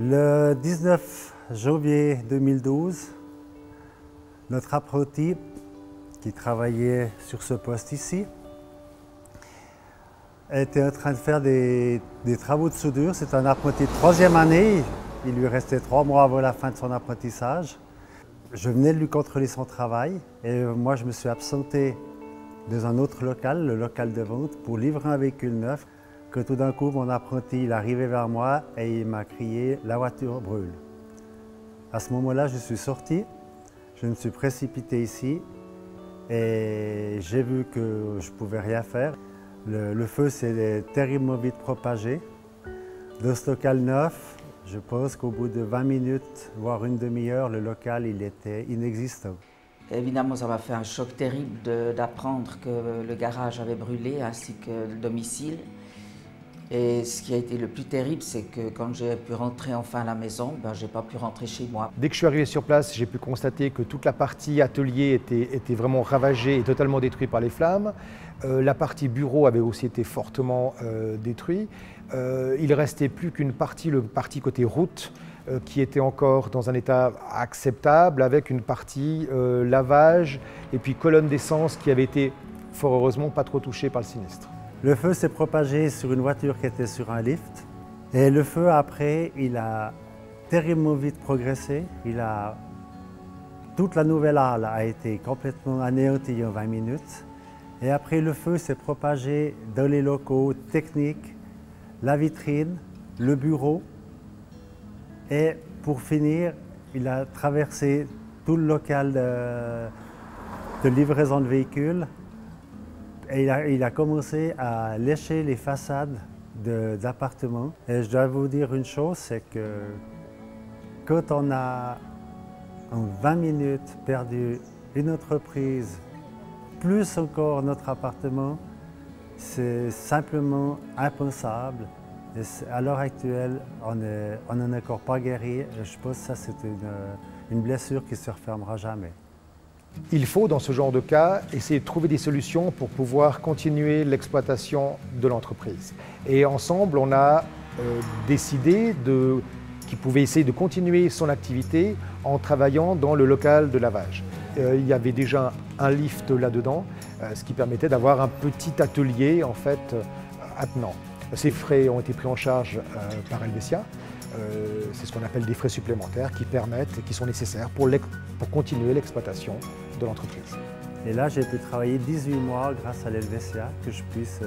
Le 19 janvier 2012, notre apprenti qui travaillait sur ce poste ici était en train de faire des travaux de soudure. C'est un apprenti de 3e année. Il lui restait 3 mois avant la fin de son apprentissage. Je venais de lui contrôler son travail et moi je me suis absenté dans un autre local, le local de vente, pour livrer un véhicule neuf. Que tout d'un coup, mon apprenti il arrivait vers moi et il m'a crié « La voiture brûle ». À ce moment-là, je suis sorti, je me suis précipité ici et j'ai vu que je ne pouvais rien faire. Le feu s'est terriblement vite propagé. Dans ce local neuf, je pense qu'au bout de 20 minutes, voire une demi-heure, le local il était inexistant. Évidemment, ça m'a fait un choc terrible d'apprendre que le garage avait brûlé ainsi que le domicile. Et ce qui a été le plus terrible, c'est que quand j'ai pu rentrer enfin à la maison, je n'ai pas pu rentrer chez moi. Dès que je suis arrivé sur place, j'ai pu constater que toute la partie atelier était vraiment ravagée et totalement détruite par les flammes. La partie bureau avait aussi été fortement détruite. Il ne restait plus qu'une partie, le parti côté route, qui était encore dans un état acceptable, avec une partie lavage et puis colonne d'essence qui avait été fort heureusement pas trop touchée par le sinistre. Le feu s'est propagé sur une voiture qui était sur un lift. Et le feu, après, il a terriblement vite progressé. Toute la nouvelle halle a été complètement anéantie en 20 minutes. Et après, le feu s'est propagé dans les locaux techniques, la vitrine, le bureau. Et pour finir, il a traversé tout le local de livraison de véhicules. Et il a commencé à lécher les façades d'appartements. Et je dois vous dire une chose, c'est que quand on a en 20 minutes perdu une entreprise, plus encore notre appartement, c'est simplement impensable. Et à l'heure actuelle, on n'en est encore pas guéri. Et je pense que ça, c'est une blessure qui ne se refermera jamais. Il faut, dans ce genre de cas, essayer de trouver des solutions pour pouvoir continuer l'exploitation de l'entreprise. Et ensemble, on a décidé qu'il pouvait essayer de continuer son activité en travaillant dans le local de lavage. Il y avait déjà un lift là-dedans, ce qui permettait d'avoir un petit atelier en fait attenant. Ces frais ont été pris en charge par Helvetia. C'est ce qu'on appelle des frais supplémentaires qui permettent et qui sont nécessaires pour continuer l'exploitation de l'entreprise. Et là, j'ai pu travailler 18 mois grâce à l'Helvetia, que je puisse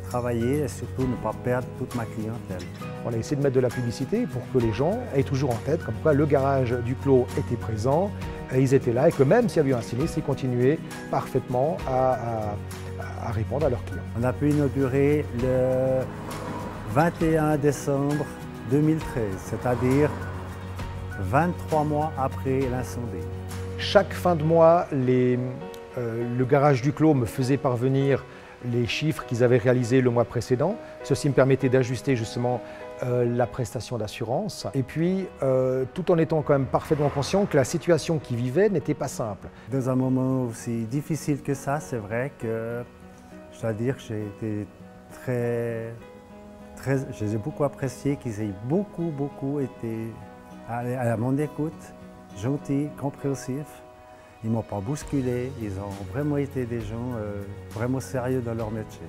travailler et surtout ne pas perdre toute ma clientèle. On a essayé de mettre de la publicité pour que les gens aient toujours en tête comme quoi le garage du Clos était présent, ils étaient là et que même s'il y avait eu un sinistre, ils continuaient parfaitement à répondre à leurs clients. On a pu inaugurer le 21 décembre 2013, c'est-à-dire 23 mois après l'incendie. Chaque fin de mois, le garage du Clos me faisait parvenir les chiffres qu'ils avaient réalisés le mois précédent. Ceci me permettait d'ajuster justement la prestation d'assurance. Et puis, tout en étant quand même parfaitement conscient que la situation qu'ils vivaient n'était pas simple. Dans un moment aussi difficile que ça, c'est vrai que je dois dire que j'ai été j'ai beaucoup apprécié qu'ils aient beaucoup été à mon écoute, gentils, compréhensifs. Ils ne m'ont pas bousculé, ils ont vraiment été des gens vraiment sérieux dans leur métier.